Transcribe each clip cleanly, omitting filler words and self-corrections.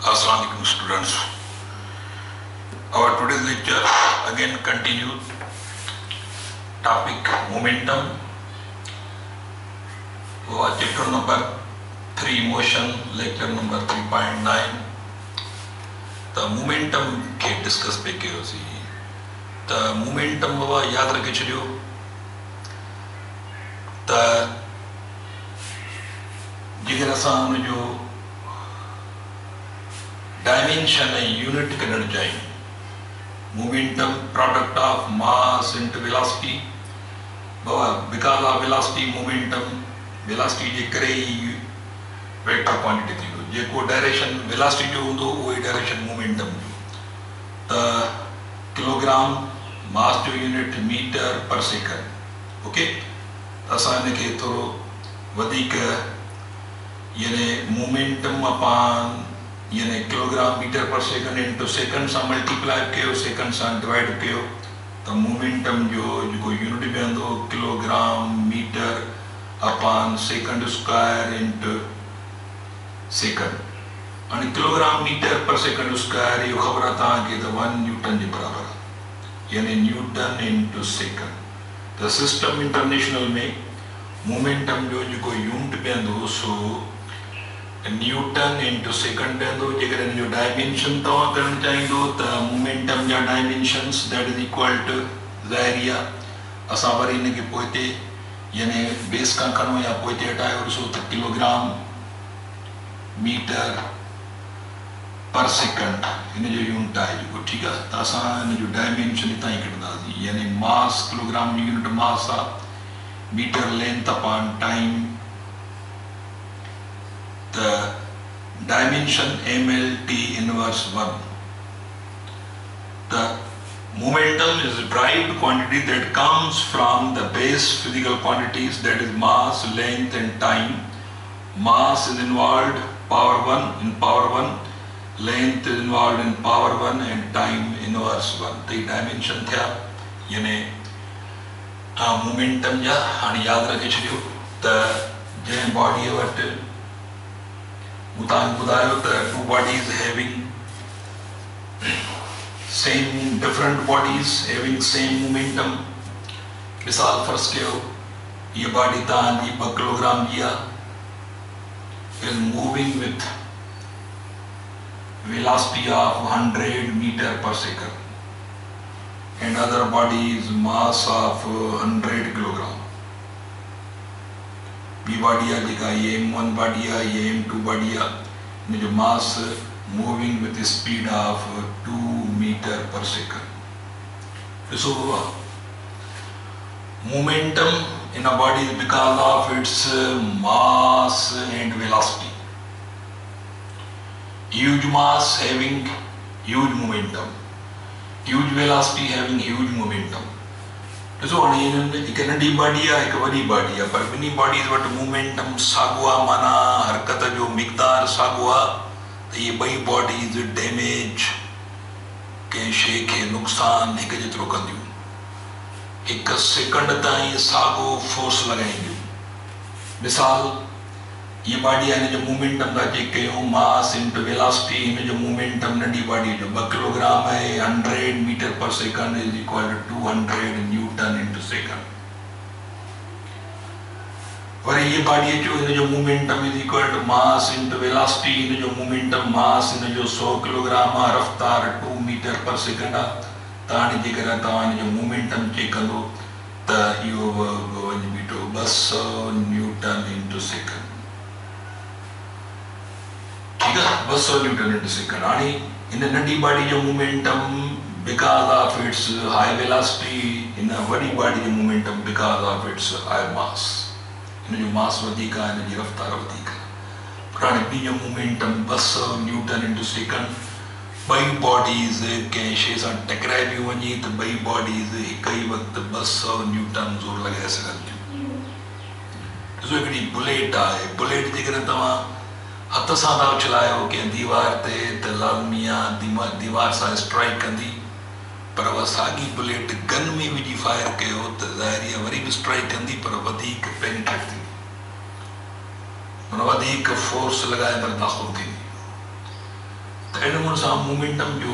Assalamu alaikum students. Our today's lecture again continues topic momentum. Chapter number 3 motion, lecture number 3.9. The momentum के discuss पे कयो C. The momentum वो याद रखे छो. The जिगर असां जो dimension and unit करण चाहिए. Momentum product of mass into velocity. Because of velocity, momentum, velocity जे करे ही vector quantity थी. जेको direction velocity जो होंदो वही direction momentum जो. त किलोग्राम mass जो unit meter per second. Okay? असां इनके थोरो वधीक यानी momentum upon यानी kilogram metre per second into second सां मल्टीप्लाई कयो सेकंड सां डिवाइड कयो तो मोमेंटम जो यूनिट में आंदो kilogram metre upon second square into second और kilogram metre per second square यो खबर तव्हांखे त 1 न्यूटन जे बराबर आहे यानी Newton into second the system international में मोमेंटम जो यूनिट में आंदो सो न्यूटन इंटू सेकंड रहंदो जेकर इन जो डायमेंशन तव्हां करण चाहींदो त मोमेंटम जा dimensions that is equal to ज़ाहिरिया असां वरी इनके पोइते यानी बेस खां खणो या पोइते हटाए वठिसो त kilogram metre per second in जो यूनिट आहे जेको ठीकु आहे त असां इन जो डायमेंशन हितां ई कढंदासीं यानी मास किलोग्राम जी यूनिट मास आहे metre length upon time the dimension mlt inverse 1. The momentum is a derived quantity that comes from the base physical quantities that is mass, length and time. Mass is involved power 1 in power 1, length is involved in power 1 and time inverse 1. The dimension thya यानी momentum जा हाणे याद रखे छॾियो त जंहिं body वटि two bodies having different bodies having same momentum. मिसाल फर्ज कयो ये बॉडी तव्हांजी 2 किलोग्राम जी आहे is moving with velocity of 100 meter per second and other body is mass of 100 kilogram. बी बॉडी आहे जेका ये m1 बॉडी आहे ये m2 बॉडी आहे इन जो mass moving with speed of 2 metre per second. ॾिसो momentum in a body is because of its mass and velocity. Huge mass having huge momentum, huge velocity having huge momentum. ॾिसो हाणे हिकु नंढी body आहे हिकु वॾी बॉडी आहे पर ॿिन्ही बॉडीज़ वटि मोमेंटम साॻियो आहे माना हरकत जो मिक़दार साॻियो आहे त इहे ॿई बॉडीज़ डैमेज कंहिं शइ खे नुक़सानु हिकु जेतिरो कंदियूं हिकु सेकंड ताईं साॻियो फोर्स लॻाईंदियूं. मिसाल ये बॉडी आहे हिन जो मोमेंटम था चेक कयूं मास इंटू वेलोसिटी हिन जो मोमेंटम नंढी बॉडी जो 2 किलोग्राम आहे 100 metre per second is equal to 200 newton into second. वरी ये बॉडी जो हिन जो momentum is equal to mass into velocity हिन जो मोमेंटम मास हिन जो 100 किलोग्राम आहे रफ्तार 2 मीटर पर सेकंड आहे त हाणे जेकर तव्हां हिन जो मोमेंटम चेक कंदो त इहो वञी बीठो 200 न्यूटन इंटू सेकंड. ठीक है 200 न्यूटन इंटू सेकंड. हाणे इन नंढी बॉडी जो momentum because of it's high velocity इन वॾी बॉडी जो momentum because of it's high मास. इन जो मास वधीक आहे इन जी रफ्तार वधीक आहे पर हाणे ॿी जो मोमेंटम 200 न्यूटन इंटू सेकंड. ॿई बॉडीज़ कंहिं शइ सां टकराए बि वञे त ॿई बॉडीज़ हिकु ई वक़्तु 200 न्यूटन ज़ोर लॻाए सघनि थियूं. ॾिसो हिकिड़ी बुलेट आहे बुलेट जेकॾहिं तव्हां हथ सां था उछलायो कंहिं दीवार ते त लाज़मी आहे दीवार सां स्ट्राइक कंदी पर उहा साॻी बुलेट गन में विझी फायर कयो त ज़ाहिर आहे वरी बि स्ट्राइक कंदी पर वधीक पेनिट्रेट थींदी माना वधीक फोर्स लॻाए अंदरि दाख़िल थींदी. नमूने सां मोमेंटम जो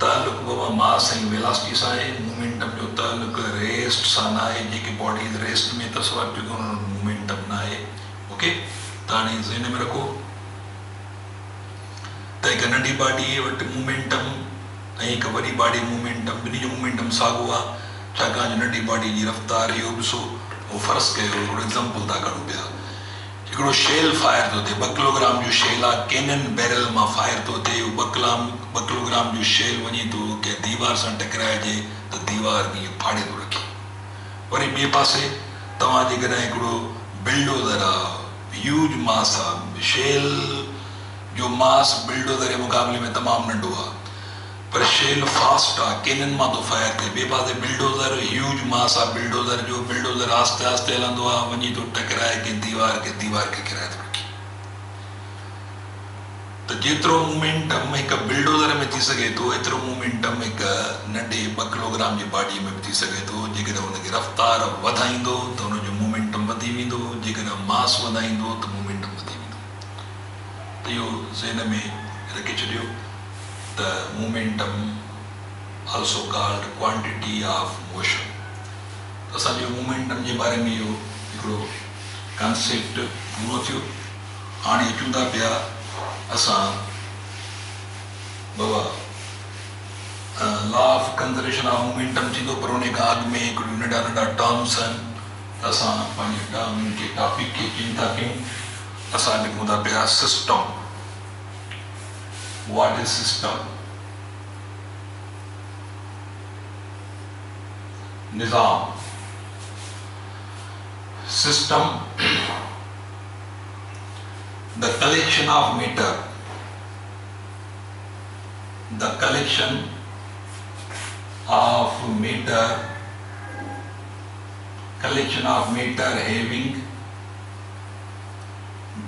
ताल्लुक बाबा मास ऐं वेलोसिटी सां आहे। मोमेंटम जो ताल्लुक रेस्ट सां न आहे, जेके बॉडीज़ रेस्ट में अथसि वटि मोमेंटम न आहे। ओके, त हाणे ज़हन में रखो त हिकु नंढी बॉडी वटि मोमेंटम ऐं हिकु वॾी बॉडी मोमेंटम, ॿिन्ही जो मोमेंटम साॻियो आहे। छाकाणि जो नंढी बॉडी जी रफ़्तार इहो ॾिसो, उहो फ़र्ज़ु कयो, हिकिड़ो एग्ज़ाम्पल था खणूं पिया। हिकिड़ो शेल फायर थो थिए, 2 किलोग्राम जो शेल आहे, कैनन बैरल मां फायर थो थिए। 2 किलोग्राम जो शेल वञे थो कंहिं दीवार सां टकराइजे त दीवार खे फाड़े थो रखे। वरी ॿिए पासे तव्हां जेकॾहिं हिकिड़ो बिल्डोज़र आहे, ह्यूज मास आहे, शेल जो मास बिल्डोज़र जे मुक़ाबले में तमामु नंढो आहे, पर शेल फास्ट आहे, कैनन मां थो फायर थिए। ॿिए पासे बिल्डोज़र ह्यूज मास आहे, बिल्डोज़र आस्ते आस्ते हलंदो आहे, वञी थो टकराए कंहिं दीवार खे किराए थो रखे। त जेतिरो मोमेंटम हिकु बिल्डोज़र में थी सघे थो, एतिरो मोमेंटम हिकु नंढे 2 किलोग्राम जी बॉडी में बि थी सघे थो। जेकॾहिं हुनखे रफ़्तार वधाईंदो त हुनजो मोमेंटम वधी वेंदो, जेकॾहिं मास वधाईंदो त मोमेंटम वधी वेंदो। त इहो ज़हन में रखी छॾियो त momentum also called quantity of motion। त असांजो मोमेंटम जे बारे में इहो हिकिड़ो कॉन्सेप्ट पूरो थियो। हाणे अचूं था पिया असां बाबा law of conservation of momentum थींदो, पर उन खां अॻु में हिकिड़ियूं नंढा टर्म्स आहिनि। असां पंहिंजे टर्म खे टॉपिक खे चेंज था कयूं। असां लिखूं था पिया system. What is system? Nizam. System, the collection of matter, the collection of matter having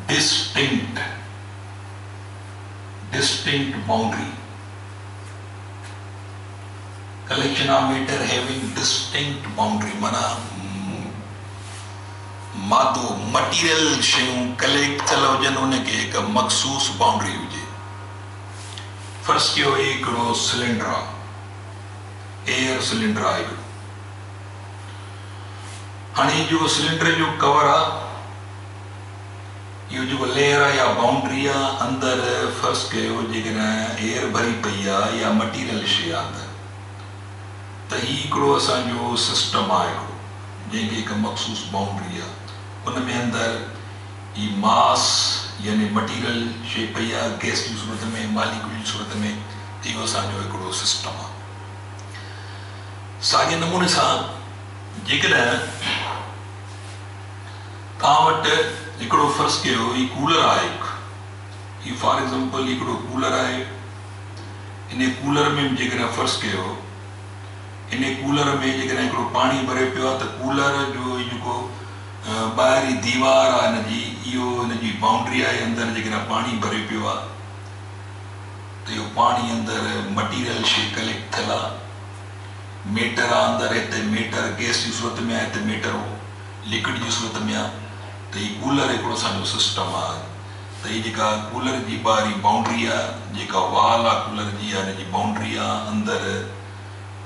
distinct boundary। collection of matter having distinct boundary माना मादो मटीरियल शयूं कलेक्ट थियल हुजनि, उनखे हिकु मखसूस बाउंड्री हुजे। फर्स्ट कयो हिकिड़ो सिलेंडर आहे, एयर सिलेंडर आहे हिकिड़ो। हाणे जेको सिलेंडर जो कवर आहे, इहो जेको लेयर आहे या बाउंड्री आहे, अंदरि फर्स्ट कयो जेकॾहिं एयर भरी पई आहे या मटीरियल शइ आहे अंदरि, त हीउ हिकिड़ो असांजो सिस्टम आहे हिकिड़ो, जंहिंखे हिकु मखसूस बाउंड्री आहे। उन में अंदरि ही मास यानी मटीरियल शइ पई आहे, गैस जी सूरत में, मालिक्यूल जी सूरत में, इहो असांजो हिकिड़ो सिस्टम आहे। साॻिए नमूने सां जेकॾहिं तव्हां वटि हिकिड़ो फर्ज़ कयो ही कूलर आहे, ही फॉर एग्जाम्पल हिकिड़ो कूलर आहे। इन कूलर में जेकॾहिं फर्ज़ कयो इन कूलर में जेकॾहिं हिकिड़ो पाणी भरे पियो आहे, त कूलर जो जेको ॿाहिरी दीवार आहे हिनजी, इहो हिनजी बाउंड्री आहे। अंदरि जेकॾहिं पाणी भरे पियो आहे त इहो पाणी अंदरि मटीरियल शइ कलेक्ट थियल आहे, मेटर आहे अंदरि, हिते मेटर गैस जी सूरत में आहे, हिते मेटर लिक्विड जी सूरत में आहे। त हीउ कूलर हिकिड़ो असांजो सिस्टम आहे। त हीअ जेका कूलर जी ॿाहिरी बाउंड्री आहे, जेका वाल आहे कूलर जी, आहे हिनजी बाउंड्री आहे, अंदरि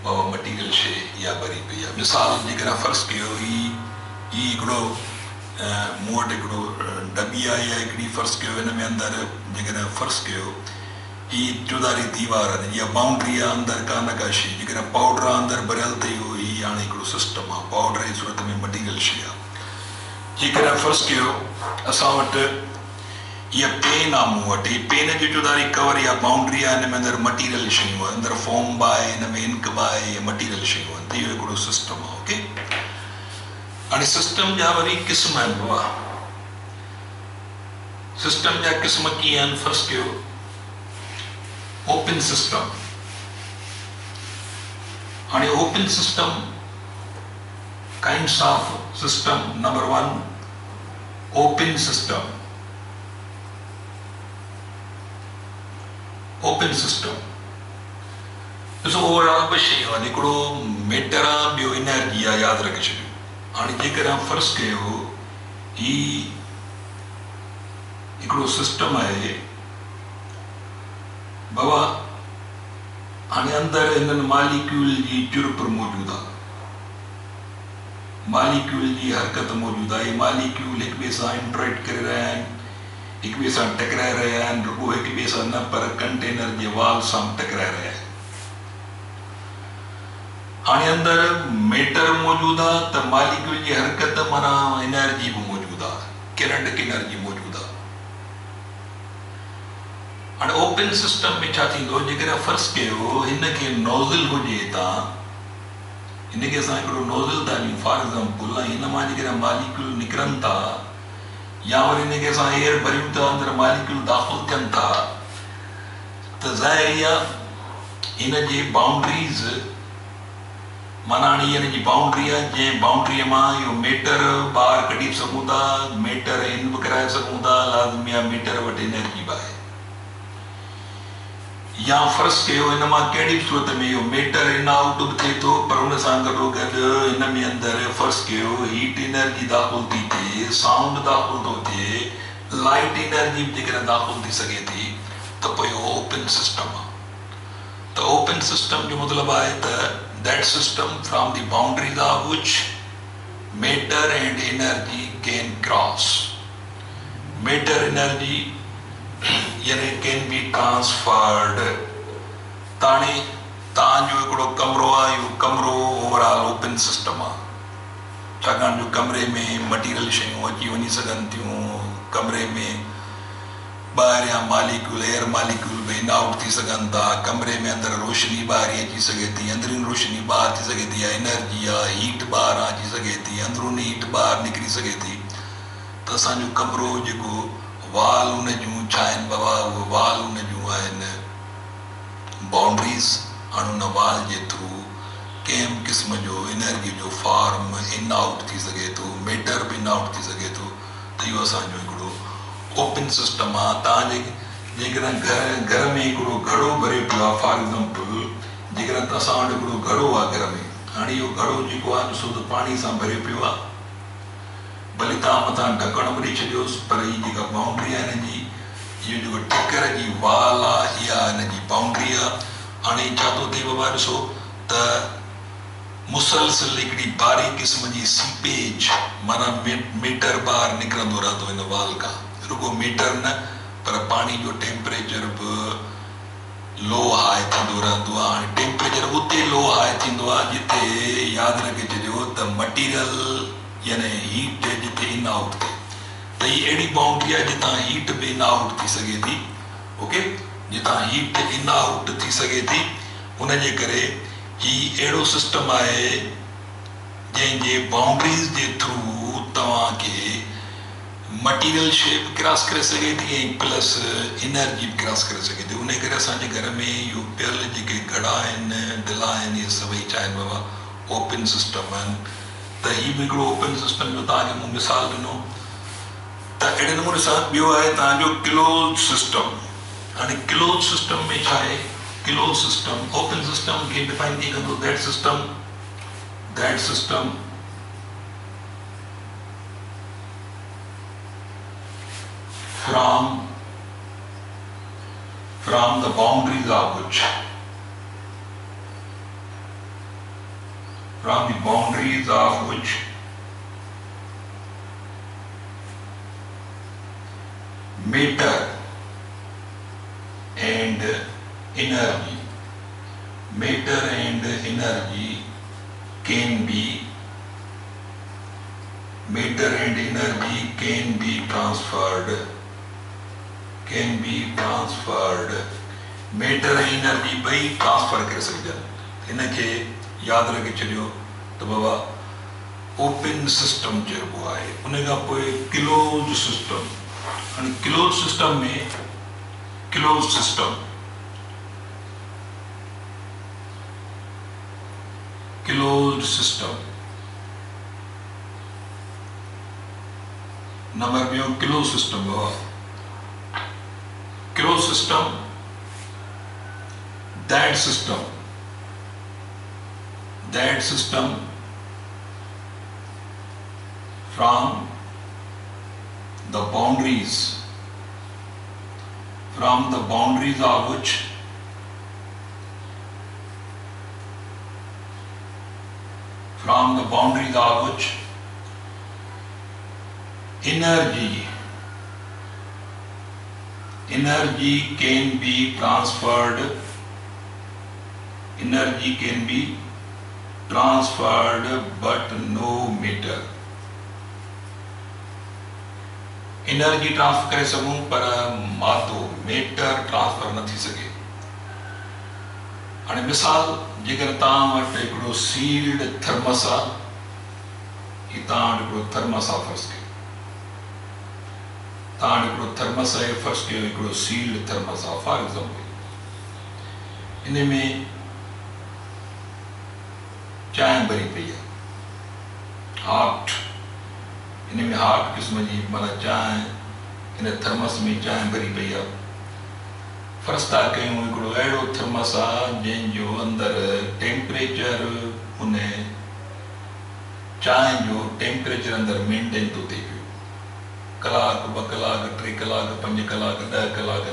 बाबा मटीरियल शइ इहा भरी पई आहे। मिसाल जेकॾहिं फर्ज़ कयो ही हिकिड़ो मूं वटि हिकिड़ो डॿी आहे या हिकिड़ी फर्ज़ कयो, हिन में अंदरि जेकॾहिं फर्ज़ कयो ही चौधारी दीवार आहे, इहा बाउंड्री आहे, अंदरि का न का शइ, जेकॾहिं पाउडर आहे अंदरि भरियल, त इहो ही हाणे हिकिड़ो सिस्टम आहे, पाउडर जी सूरत में मटीरियल शइ आहे। जेकॾहिं फर्ज़ कयो असां वटि इहा पेन आहे, मूं वटि पेन जो चौधारी कवर या बाउंड्री आहे, हिन में अंदरि मटीरियल शयूं आहे, अंदरि फॉर्म बि आहे, हिन में इंक बि आहे, मटीरियल शयूं आहिनि। त इहो हिकिड़ो सिस्टम आहे। ओके, हाणे सिस्टम जा वरी क़िस्म आहिनि बाबा। सिस्टम जा क़िस्म कीअं आहिनि? फर्स्ट कयो ओपन सिस्टम। हाणे open system kinds of system. Number 1 open system. Open system ॾिसो ओवरऑल ॿ शयूं आहिनि, हिकिड़ो मेटर आहे, ॿियो एनर्जी आहे, यादि रखे छॾियो। हाणे जेकॾहिं फर्ज़ कयो ही हिकिड़ो सिस्टम आहे, बाबा हाणे अंदर इन मालिक्यूल जी चुरपुर मौजूद है, मालिक्यूल की हरकत मौजूद है। ये मालिक्यूल एक ॿिए सां इंटरेक्ट कर रहा है, एक ॿिए सां टकराए रहा है, रुगो एक ॿिए सां न पर कंटेनर के वाल सां टकराए रहा है। हाणे अंदर मैटर मौजूद है तो मालिक्यूल की हरकत माना एनर्जी भी मौजूद है, किनेटिक एनर्जी मौजूद है। हाणे ओपन सिस्टम में छा थींदो, जेकर फर्ज़ कयो इनके नोज़ल हुजे ता इनके असां हिकिड़ो नोज़ल था ॾियूं फॉर एग्जाम्पल, इन मां जेकर मालिक्यूल निकिरनि था या वरी इनके असां एयर भरियूं था अंदर मालिक्यूल दाख़िल थियनि था तो ज़ाहिर आहे इन जी बाउंड्रीज़ माना हाणे इन जी बाउंड्री आहे जंहिं बाउंड्रीअ मां इहो मैटर ॿाहिरि कढी सघूं था, मैटर इन बि कराए सघूं था, लाज़मी आहे मैटर वटि एनर्जी बि आहे। या फर्ज़ कयो इन मां कहिड़ी बि सूरत में इहो मैटर इन आउट बि थिए थो पर उन सां गॾोगॾु इन में अंदरि फर्ज़ कयो हीट एनर्जी दाख़िल थी थिए, साउंड दाख़िल थो थिए, लाइट एनर्जी बि जेकर दाख़िल थी सघे थी त पोइ इहो ओपन सिस्टम आहे। त ओपन सिस्टम जो मतिलबु आहे त that system from the boundaries of which matter and energy can cross. Matter energy can be transferred. ताने तां जो हिकिड़ो कमरो आहे, इहो कमरो ओवरऑल ओपन सिस्टम आहे, छाकाणि जो कमरे में मटीरियल शयूं अची वञी सघनि थियूं, कमरे में ॿाहिरियां मालिक्यूल एयर मालिक्यूल भी इन आउट थी सघनि था, कमरे में अंदर रोशनी ॿाहिरि अची सघे थी, अंदरूनी रोशनी ॿाहिरि थी सघे थी, एनर्जी आहे हीट ॿाहिरि अची सघे थी, अंदरूनी हीट ॿाहिरि निकिरी सघे थी। त असांजो कमरो जेको वाल उन जूं छा आहिनि बाबा, उहे वाल उन जूं आहिनि बाउंड्रीज़। हाणे उन वाल जे थ्रू कंहिं बि क़िस्म जो एनर्जी जो फॉर्म इन आउट थी सघे थो, मैटर बि इन आउट थी सघे थो। त इहो असांजो हिकिड़ो ओपन सिस्टम आहे। तव्हां जेकॾहिं घर में हिकिड़ो घड़ो भरे पियो आहे फॉर एग्जाम्पल, जेकॾहिं असां वटि हिकिड़ो घड़ो आहे घर में, हाणे इहो घड़ो जेको आहे ॾिसो त पाणी सां भरे पियो आहे, भले तव्हां मथां ढकण बि ॾेई छॾियोसि पर हीअ जेका बाउंड्री आहे हिन जी, इहो जेको टिकर जी वाल आहे इहा हिन जी बाउंड्री आहे। हाणे छा थो थिए बाबा ॾिसो त मुसलसिल हिकिड़ी बारीक क़िस्म जी सीपेज माना मीटर ॿाहिरि निकिरंदो रहंदो हिन वाल खां, रुगो मीटर न पर पानी जो टेम्परेचर भी लो हाई थींदो रहंदो आहे। हाणे टेम्परेचर उते लो हाई थींदो आहे जिते यादि रखे छॾियो त मटीरियल यानी हीट जिते इन आउट थिए, त हीअ अहिड़ी बाउंड्री आहे जितां हीट भी इन आउट थी सघे थी। ओके, जितां हीट इन आउट थी सघे थी, उन जे करे ही अहिड़ो सिस्टम आहे जंहिंजे बाउंड्रीज़ जे थ्रू तव्हांखे मटीरियल शेप क्रॉस करे सघे थी ऐं प्लस एनर्जी भी क्रॉस करे सघे थी। उन करे असांजे घर में इहो पियल जेके घड़ा आहिनि, दिला आहिनि, इहे सभई छा आहिनि बाबा ओपन सिस्टम आहिनि। त हीउ बि हिकिड़ो ओपन सिस्टम जो तव्हांखे मूं मिसाल ॾिनो। त अहिड़े नमूने सां ॿियो आहे तव्हांजो क्लोज सिस्टम। हाणे क्लोज सिस्टम में छा आहे, क्लोज सिस्टम ओपन सिस्टम खे डिफाइन कीअं कंदो, that system from the boundaries of which matter and energy can be transferred. Matter ऐं एनर्जी ॿई ट्रांसफर करे सघजनि। हिनखे यादि रखे छॾियो त बाबा ओपन सिस्टम चइबो आहे। उन खां पोइ क्लोज सिस्टम। हाणे क्लोज सिस्टम में नंबर ॿियो close system Baba closed system, that system from the boundaries of which boundaries are which energy can be transferred, but no matter. Energy transfer करे सघूं पर मादो मेटर ट्रांसफर न थी सघे। हाणे मिसाल, जेकर तव्हां वटि हिकिड़ो सील्ड थर्मस आहे, हीउ तव्हां वटि हिकिड़ो थर्मस आहे, फर्स्ट कयो तव्हां वटि हिकिड़ो थर्मस आहे, फर्स्ट कयो हिकिड़ो सील्ड थर्मस आहे। फॉर एग्जाम्पल, इन में चांहि भरी पई आहे, हॉट, इन में हॉट क़िस्म जी माना चांहि, इन थर्मस में चांहि भरी पई आहे। फर्ज़ था कयूं हिकिड़ो अहिड़ो थर्मस आहे जंहिंजो अंदरि टेम्परेचर, उन चांहि जो टेम्परेचर अंदरि मेंटेन थो थिए पियो, कलाक, 2 कलाक, 3 कलाक, 5 कलाक, 10 कलाक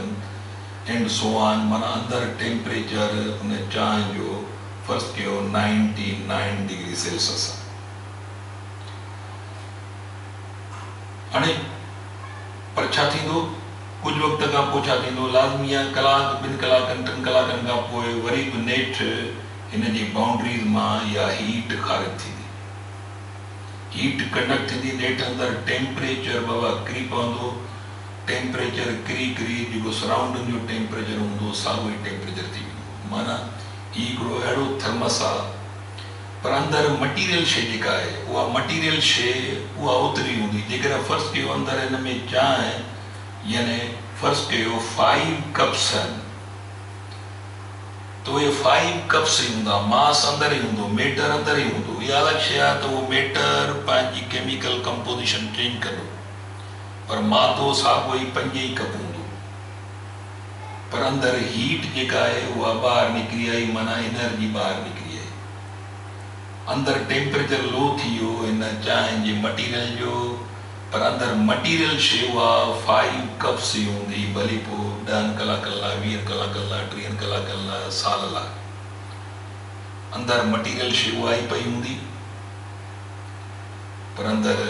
एंड सो ऑन, माना अंदरि टेम्परेचर उन चांहि जो फर्स्ट कयो 99 डिग्री सेल्सियस आहे। हाणे पर छा थींदो, कुझु वक़्त खां पोइ छा थींदो, लाज़मी आहे कलाक, 2 कलाकनि, 3 कलाकनि खां पोइ वरी बि नेठि हिन जी बाउंड्रीज़ मां इहा हीट ख़ारिज थींदी, हीट कंडक्ट थींदी, नेठि अंदरि टेम्परेचर बाबा किरी पवंदो, टेम्परेचर किरी जेको सराउंडिंग जो टेम्परेचर हूंदो साॻियो ई टेम्परेचर थी वेंदो। माना हीउ हिकिड़ो अहिड़ो थर्मस आहे, पर अंदरि मटीरियल शइ जेका आहे, उहा मटीरियल शइ उहा ओतिरी हूंदी। जेकर फर्ज़ कयो अंदरि हिन में चांहि, यानी फर्ज़ कयो 5 कप्स आहिनि, तो उहे 5 कप्स ई हूंदा, मास अंदरि ई हूंदो, मेटर अंदरि ई हूंदो। इहा अलॻि शइ आहे त उहो मेटर पंहिंजी केमिकल कंपोज़िशन चेंज कंदो, पर मादो साॻियो ई 5 ई कप हूंदो, पर अंदरि हीट जेका आहे उहा ॿाहिरि निकिरी आई, माना एनर्जी ॿाहिरि निकिरी आई। अंदरि टेम्परेचर लो थी वियो हिन चांहि जे मटीरियल जो, पर अंदरि मटीरियल शइ उहा 5 कप्स ई हूंदी, भली पोइ 10 कलाकनि लाइ, 20 कलाकनि लाइ, 30 कलाकनि लाइ, साल लाइ, अंदरि मटीरियल शइ उहा ई पई हूंदी, पर अंदरि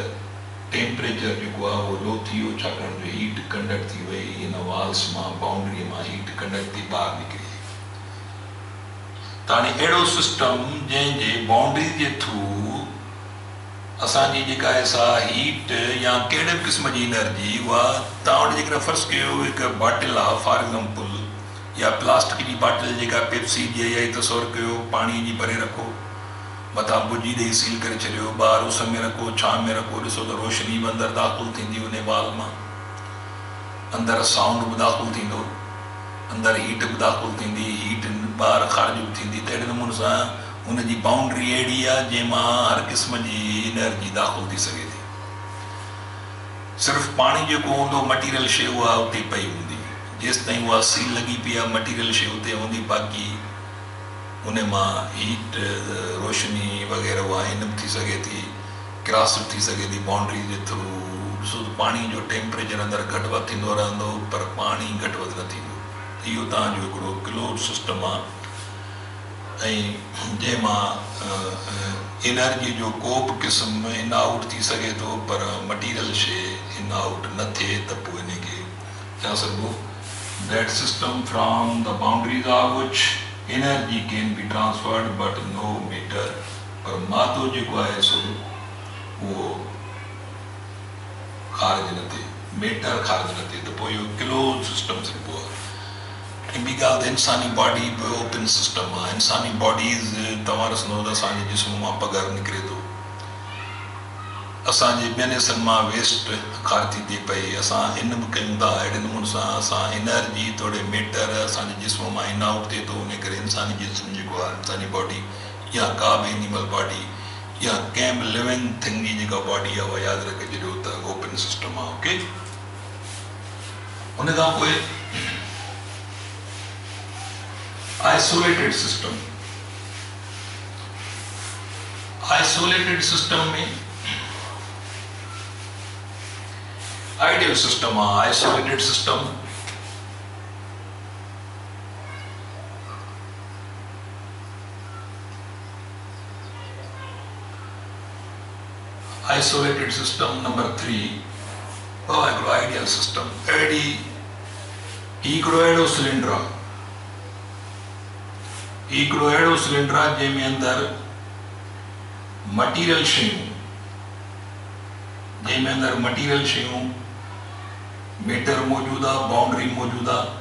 टेम्परेचर जेको आहे उहो लो थी वियो, छाकाणि जो हीट कंडक्ट थी वई, हिन वाल्स मां, बाउंड्री मां हीट कंडक्ट थी ॿाहिरि निकिरी। त हाणे अहिड़ो सिस्टम जंहिंजे बाउंड्री जे थ्रू असांजी जेका आहे सा हीट या कहिड़े बि क़िस्म जी एनर्जी, उहा तव्हां वटि जेकर फर्ज़ कयो हिकु बाटल आहे, फॉर एग्जाम्पल, या प्लास्टिक जी बाटल जेका पेप्सी जी आहे, या तसवर कयो पाणी जी भरे रखो, मथां भुॼी ॾेई सील करे छॾियो, ॿाहिरि उस में रखो, छांव में रखो, ॾिसो त रोशनी बि अंदरि दाख़िल थींदी उन वाल मां, अंदरि साउंड बि दाख़िल थींदो, अंदरि हीट बि दाख़िल थींदी, हीट ॿाहिरि ख़ारिज बि थींदी। त अहिड़े नमूने सां हुनजी बाउंड्री अहिड़ी आहे जंहिंमां हर क़िस्म जी एनर्जी दाख़िल थी सघे थी। सिर्फ़ु पाणी जेको हूंदो मटीरियल शइ उहा उते पई हूंदी, जेसि ताईं उहा सील लॻी पई आहे मटीरियल शइ उते हूंदी, बाक़ी उन मां हीट, रोशनी वग़ैरह उहा इन बि थी सघे थी, क्रॉस बि थी सघे थी बाउंड्री जे थ्रू। ॾिसो त पाणी जो टेम्परेचर अंदरि घटि वधि थींदो रहंदो, पर पाणी घटि वधि न थींदो। इहो तव्हांजो हिकिड़ो क्लोज सिस्टम आहे, ऐं जंहिंमां एनर्जी जो को बि क़िस्म इन आउट थी सघे थो, पर मटीरियल शइ इन आउट न थिए, त पोइ इनखे छा सघिबो, that system from the boundaries of which energy can be transferred but no matter, पर मादो जेको आहे सो उहो ख़ारिज न थिए, मेटर ख़ारिज न थिए, त पोइ इहो क्लोज सिस्टम सघिबो आहे। ऐं ॿी ॻाल्हि त इंसानी बॉडी बि ओपन सिस्टम आहे। इंसानी बॉडीज़ तव्हां ॾिसंदो त असांजे जिस्म मां पघर निकिरे थो, असांजे ॿियनि हिसनि मां वेस्ट ख़ारिज थी थिए पई, असां इन बि कयूं था। अहिड़े नमूने सां असां एनर्जी थोरे मेटर असांजे जिस्म मां इन आउट थिए थो, उन करे इंसानी जिस्म जेको आहे, इंसानी बॉडी या का बि एनिमल बॉडी या कंहिं बि लिविंग थिंग जी जेका बॉडी आहे उहा यादि रखे छॾियो त ओपन सिस्टम आहे। ओके, उन खां पोइ आइसोलेटेड सिस्टम। आइसोलेटेड सिस्टम में आइडियल सिस्टम आहे। Isolated system isolated system number 3 हिकिड़ो आइडियल सिस्टम हिकिड़ो अहिड़ो सिलेंडर आहे जंहिंमें अंदरि मटीरियल शयूं मीटर मौजूदु आहे बाउंड्री मौजूदु आहे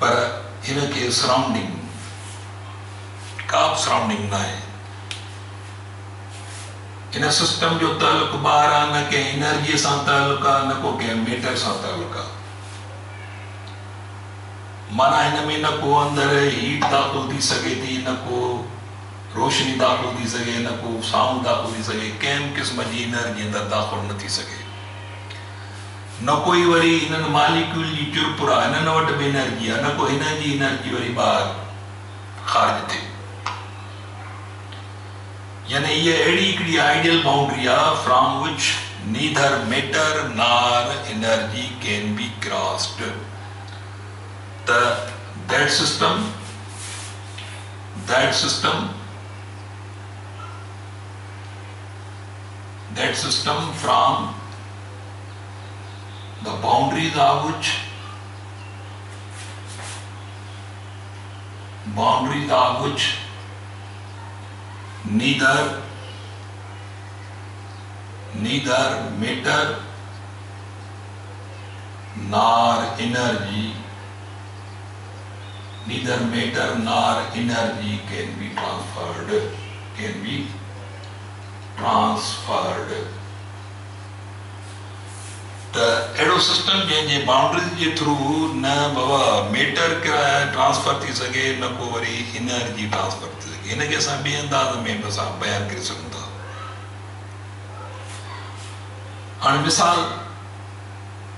पर हिनखे सराउंडिंग का बि सराउंडिंग न आहे इन सिस्टम जो तालुक ॿाहिरि आहे न कंहिं एनर्जीअ सां तालुक आहे न को कंहिं मैटर सां तालुक आहे माना हिन में न को अंदरि हीट दाख़िल थी सघे थी न को रोशनी दाख़िल थी सघे न को साउंड दाख़िल थी सघे कंहिं क़िस्म जी एनर्जी अंदरि दाख़िल न थी सघे न कोई वरी हिननि मालिक्यूल जी चुरपुर आहे हिननि वटि बि एनर्जी आहे न को हिन जी एनर्जी वरी ॿाहिरि ख़ारिज थिए यानी ये अहिड़ी हिकिड़ी आइडियल बाउंड्री आहे from which neither matter nor energy can B crossed that system from the boundaries of which neither matter nor energy can be transferred त अहिड़ो सिस्टम जंहिंजे बाउंड्रीज जे थ्रू न बाबा मेटर ट्रांसफर थी सघे न को वरी एनर्जी ट्रांसफर थी सघे हिनखे असां ॿिए अंदाज़ में असां बयानु करे सघूं था हाणे मिसाल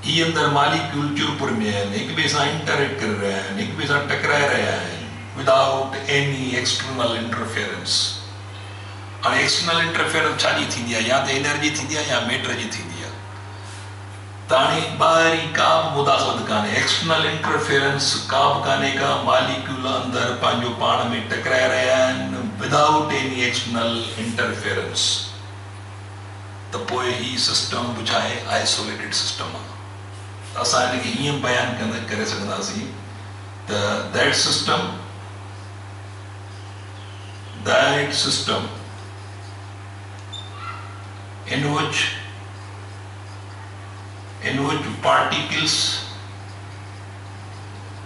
ही अंदरि मालिक्यूल चुरपुर में आहिनि हिक ॿिए सां इंटरेक्ट करे रहिया आहिनि हिक ॿिए सां टकराए रहिया आहिनि विदाउट एनी एक्सटर्नल इंटरफेरेंस हाणे एक्सटर्नल इंटरफेरेंस छाजी थींदी आहे या त एनर्जी थींदी आहे या मैटर जी थींदी आहे त हाणे ॿाहिरीं का बि मुदाख़लत कान्हे एक्सटर्नल इंटरफेरेंस का बि कान्हे का मालिक्यूल अंदरि पंहिंजो पाण में टकराए रहिया आहिनि विदाउट एनी एक्सटर्नल इंटरफेरेंस त पोइ ही सिस्टम बि छा आहे आइसोलेटेड सिस्टम आहे असां हिनखे हीअं बयानु करे सघंदासीं त that system in which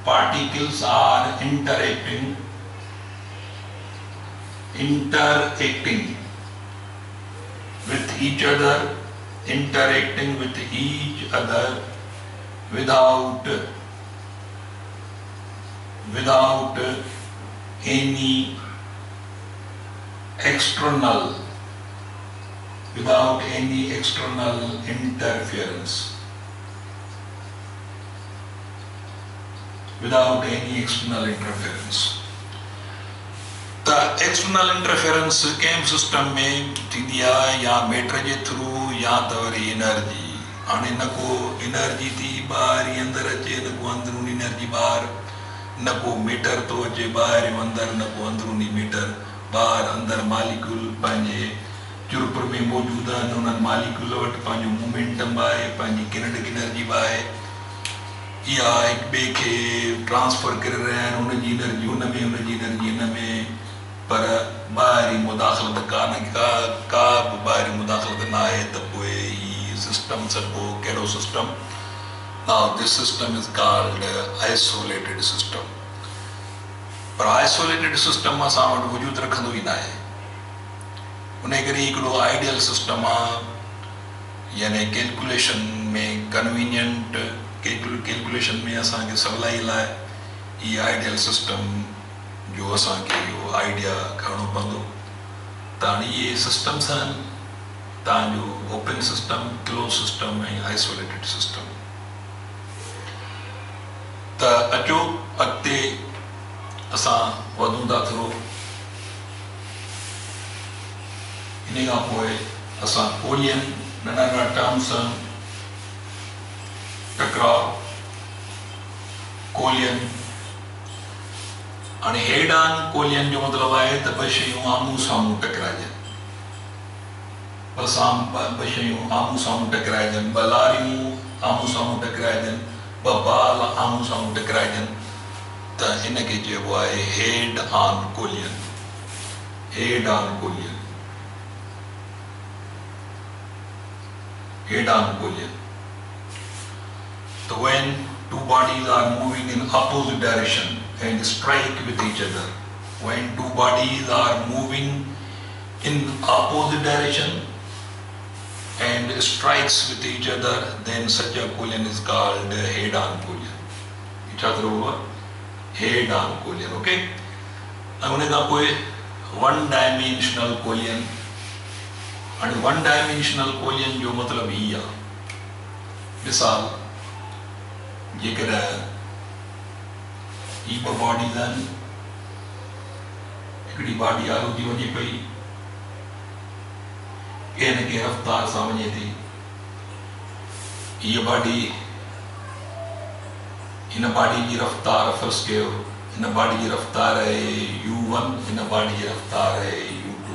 particles are interacting with each other without any external interference त एक्सटर्नल इंटरफेरेंस कंहिं बि सिस्टम में थींदी आहे या मैटर जे थ्रू या त वरी एनर्जी हाणे न को एनर्जी थी ॿाहिरि अंदरि अचे न को अंदरूनी एनर्जी ॿाहिरि न को मीटर थो अचे ॿाहिरि अंदरि न को अंदरूनी मीटर ॿाहिरि अंदरि मालिक्यूल पंहिंजे चुरपुर में मौजूदु आहिनि उन्हनि मालिक्यूल वटि पंहिंजो मोमेंटम आहे पंहिंजी किनेटिक एनर्जी बि आहे इहा हिकु ॿिए खे ट्रांसफर करे रहिया आहिनि हुनजी एनर्जी हुन में हुनजी एनर्जी हिन में पर ॿाहिरीं मुदाख़लत का बि ॿाहिरीं मुदाख़लत न आहे त पोइ ही सिस्टम सभु कहिड़ो system now this system is called isolated system पर आइसोलेटेड सिस्टम असां वटि वजूदु रखंदो ई न आहे उन करे हिकिड़ो आइडियल सिस्टम आहे यानी कैलकुलेशन में कन्वीनियंट कैलकुलेशन में असांखे सवलाई लाइ हीअ आइडियल सिस्टम जो असांखे इहो आइडिया खणणो पवंदो त हाणे इहे सिस्टम्स आहिनि तव्हांजो ओपन सिस्टम क्लोज सिस्टम ऐं आइसोलेटेड सिस्टम त अचो अॻिते असां वधूं था थोरो इन खां पोइ असां कोलियन नंढा नंढा टर्म्स टकराव कोलियन हाणे हेड ऑन कोलियन जो मतिलबु आहे त ॿ शयूं आम्हूं साम्हूं टकराइजनि बसाम बशयूं आमू साम्हूं टकराइजनि, ॿ लारियूं आमू साम्हूं टकराइजनि, ॿ बाल आमू साम्हूं टकराइजनि, त हिनखे चइबो आहे head on collision. Head on collision, head on collision. So when two bodies are moving in opposite direction and strike with each other, when two bodies are moving in opposite direction and strikes with each other, then such a collision is called head-on collision. इच्छा हुआ head-on collision, okay? उन्हें कहा कोई one-dimensional collision, and one-dimensional collision जो मतलब ही है, मिसाल जेकर ही ॿ बॉडीज़ आहिनि, हिकिड़ी बॉडी आलो थी वञे पई, कंहिं न कंहिं रफ़्तार सां वञे थी, हीअ बॉडी हिन बॉडी जी रफ़्तार फ़र्ज़ कयो, हिन बॉडी जी रफ़्तार आहे u1, हिन बॉडी जी रफ़्तार आहे u2।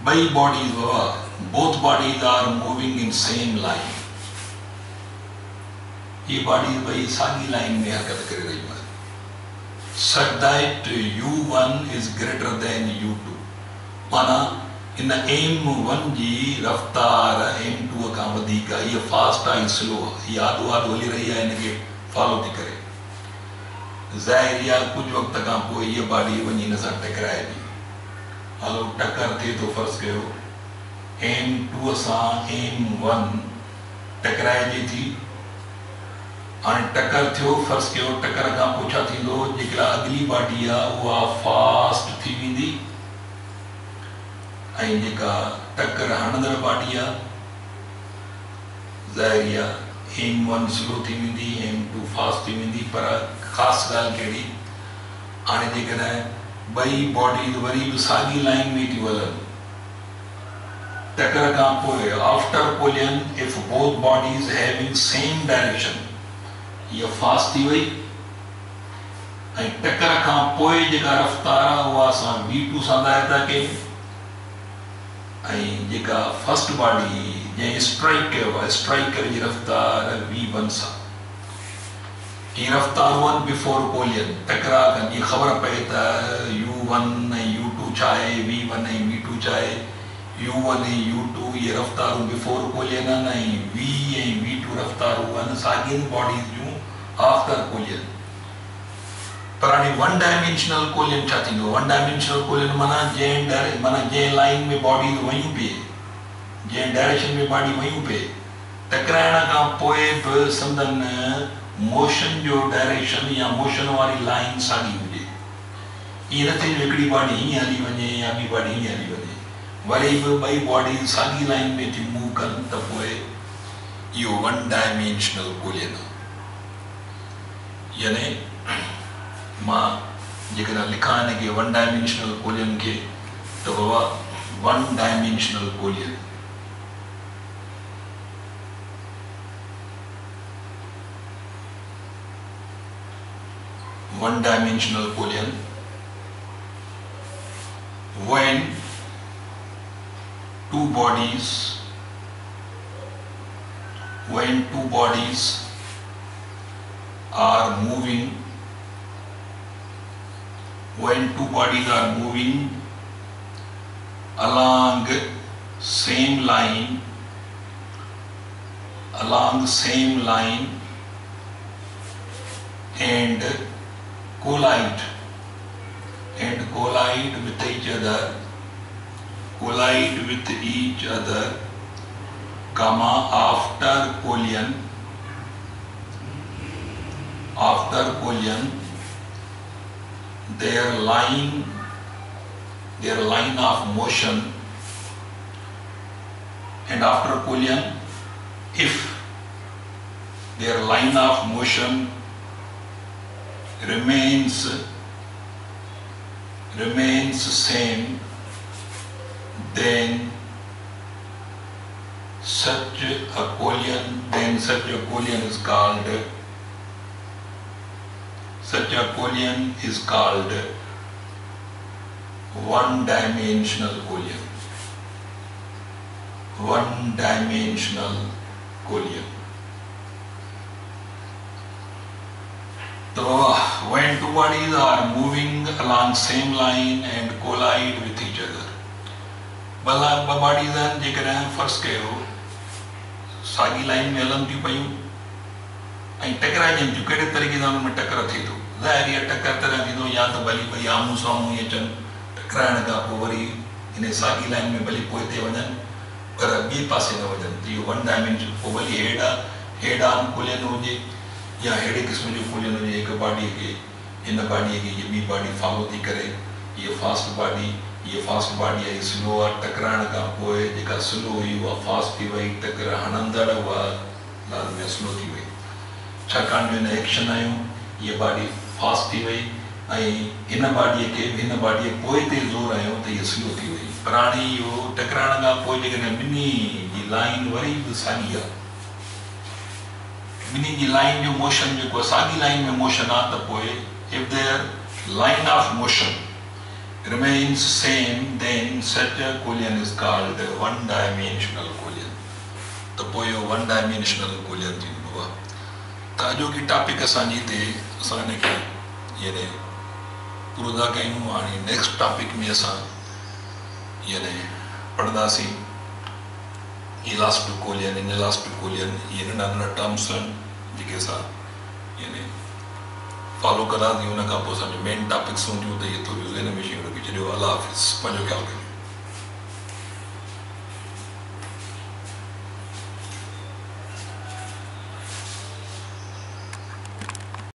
ॿई bodies Baba, both bodies are moving in same line। ये बॉडीज़ ॿई साॻी लाइन में हरकत करे रहियूं आहिनि, such that u1 is greater than u2। माना इन m1 जी रफ़्तार m2 खां वधीक आहे, हीअ फास्ट आहे स्लो आहे, हीअ आदो आदो हली रही आहे, हिनखे फॉलो थी करे। ज़ाहिर आहे कुझु वक़्त खां पोइ हीअ बॉडी वञी हिन सां टकराए थी, हलो टकर थिए थो, फ़र्ज़ कयो m2 सां m1 टकराइजे थी, हाणे टकर थियो, फ़र्ज़ कयो टकर खां पोइ छा थींदो, जेका अगली बॉडी आहे उहा फास्ट थी वेंदी, ऐं जेका टकर हणंदड़ बॉडी आहे ज़ाहिर आहे m1 स्लो थी वेंदी, m2 फास्ट थी वेंदी। पर ख़ासि ॻाल्हि कहिड़ी, हाणे जेकॾहिं ॿई बॉडीज़ वरी बि साॻी लाइन में थी हलनि, टकर खां पोइ after collision if both bodies having same direction, ये फास्ट थी वई, ऐं टकर खां पोइ जेका रफ़्तार आहे उहा असां v2 सां ज़ाहिर था कयूं, ऐं जेका फर्स्ट बॉडी जंहिं स्ट्राइक कयो आहे, स्ट्राइकर जी रफ़्तार v1 सां। ही रफ़्तार वन बिफोर कोलिजन टकरा खां जीअं ख़बर पए त u1 ऐं u2 छा आहे, v1 ऐं v2 छा आहे, u1 ऐं u2 ये रफ़्तारूं बिफोर कोलिजन आहिनि, ऐं v ऐं v2 रफ़्तारूं आहिनि साॻियुनि बॉडीज़ जूं आफ्टर कोलिजन। पर हाणे वन डायमेंशनल कोलिजन छा थींदो? वन डायमेंशनल कोलिजन माना जंहिं लाइन में बॉडीज़ वयूं पिए, जंहिं डायरेक्शन में बॉडी वयूं पिए, टकराइण खां पोइ बि संदन मोशन जो डायरेक्शन या मोशन वारी लाइन साॻी हुजे। ईअं न थिए हिकिड़ी बॉडी हीअं हली वञे या ॿी बॉडी हीअं हली वञे, वरी बि ॿई बॉडी साॻी लाइन में थी मूव कनि, त पोइ इहो वन डायमेंशनल कोलिजन आहे। यानी मां जेकॾहिं लिखां हिनखे वन डायमेंशनल कोलिजन खे, त बाबा one dimensional collision one-dimensional collision when two bodies are moving along same line and collide with each other, comma, after collision their line of motion, and after collision if their line of motion remains same, then such a collision is called one dimensional collision, one dimensional collision. तो when two bodies are moving along same line and collide with each other, भला ॿ bodies आहिनि जेकॾहिं फ़र्ज़ु कयो साॻी line में हलनि थियूं पयूं ऐं टकराइजनि थियूं, कहिड़े तरीक़े सां उनमें टकर थिए थो, ज़ाहिर आहे टकर तरह थींदो, या त भली भई आम्हूं साम्हूं ई अचनि, टकराइण खां पोइ वरी इन साॻी लाइन में भली पोइ ते वञनि पर ॿिए पासे न वञनि, त इहो वन डायमेंशन। पोइ भली हेड ऑन कोलियन हुजे या अहिड़े क़िस्म जो कोलियन हुजे, हिकु बॉडीअ खे इन बॉडीअ खे ॿी बॉडी फॉलो थी करे, हीअ फास्ट बॉडी, हीअ फास्ट बॉडी आहे, स्लो आहे, टकराइण खां पोइ जेका स्लो हुई उहा फास्ट थी वई, टकर हणंदड़ उहा लाज़मी स्लो थी वई, छाकाणि जो हिन एक्शन आहियूं हीअ बॉडी फास्ट थी वई ऐं हिन बॉडीअ खे हिन बॉडीअ पोइ ते ज़ोर आयो त हीअ स्लो थी वई। पर हाणे इहो टकराइण खां पोइ जेकॾहिं ॿिन्ही जी लाइन वरी बि साॻी आहे, ॿिन्ही जी लाइन जो मोशन जेको आहे साॻी लाइन में मोशन आहे, त पोइ if their line of motion remains same, then such a collision is called one dimensional collision। तो पोइ इहो वन डायमेंशनल कोलियन थींदो आहे। त अॼोकी टॉपिक असांजी हिते असां हिनखे यानी पूरो था कयूं। हाणे नेक्स्ट टॉपिक में असां यानी पढ़ंदासीं इलास्टिक कोलियन, इनलास्टिक कोलियन, इहे नंढा नंढा टर्म्स आहिनि जेके असां यानी फॉलो कंदासीं। हुन खां पोइ असांजो मेन टॉपिक्स हूंदियूं, त इहे थोरियूं ज़हन में शयूं रखी छॾियो। अल्लाह हाफ़िज़, पंहिंजो ख़्यालु कयो।